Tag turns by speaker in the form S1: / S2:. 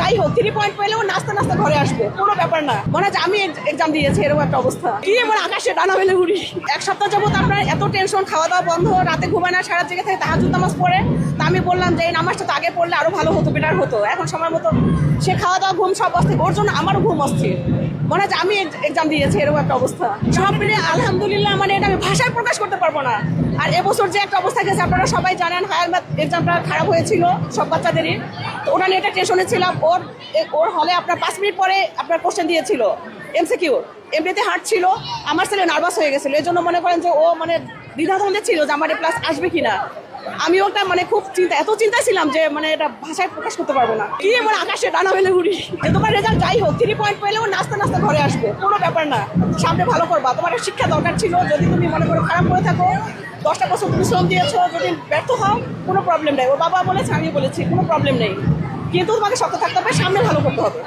S1: যাই হোক 3 পয়েন্ট পেলেও নাস্তা নাস্তা ঘরে আসবে, কোনো ব্যাপার না। মনে হয় আমি এক্সাম দিয়েছি এরকম একটা অবস্থা, কি মানে আকাশে ডানা মেলে উড়ি। এক সপ্তাহ যাবত আপনার এত টেনশন, খাওয়া দাওয়া বন্ধ, রাতে ঘুমায় না, সারা জেগে থেকে তাহাজ্জুদ নামাজ পড়ে। তা আমি বললাম যে এই নামাজটা তো আগে পড়লে আরো ভালো হতো, বেটার হতো। এখন সময় মতো সে খাওয়া দাওয়া ঘুম সব অস্থির, ওর জন্য আমারও ঘুম অস্থির। মনে হয় আমি এক্সাম দিয়েছি এরকম একটা অবস্থা। সব মিলে আলহামদুলিল্লাহ, মানে এটা আমি ভাষায় প্রকাশ করতে পারবো না। আর এবছর যে একটা অবস্থা গেছে আপনারা সবাই জানেন, হায়ার ম্যাথ এক্সামটা খারাপ হয়েছিল সব বাচ্চাদেরই। তো ওটা নিয়ে একটা টেনশনে ছিলাম। ওর হলে আপনার 5 মিনিট পরে আপনার কোশ্চেন দিয়েছিল এমসিকিউ, এমনিতে হার্ড ছিল। আমার ছেলে নার্ভাস হয়ে গেছিল, এই জন্য মনে করেন যে ও মানে দ্বিধাদ্বন্দ্বে ছিল যে আমার প্লাস আসবে কিনা। আমি ওটা মানে খুব এত চিন্তায় ছিলাম যে মানে এটা ভাষায় প্রকাশ করতে পারবো না, কি মানে আকাশে ডানা মেলে উড়ি। যে তোমার রেজাল্ট যাই হোক 3 পয়েন্ট পেলেও নাস্তা নাস্তা ঘরে আসবে, কোনো ব্যাপার না। সামনে ভালো করবা, তোমার শিক্ষা দরকার ছিল। যদি তুমি মনে করো খারাপ করে থাকো, 10টা বছর তুমি শ্রম দিয়েছো, যদি ব্যর্থ হও কোনো প্রবলেম নেই। ওর বাবা বলেছে, আমি বলেছি, কোনো প্রবলেম নেই। কিন্তু তোমাকে শক্ত থাকতে হবে, সামনে ভালো করতে হবে।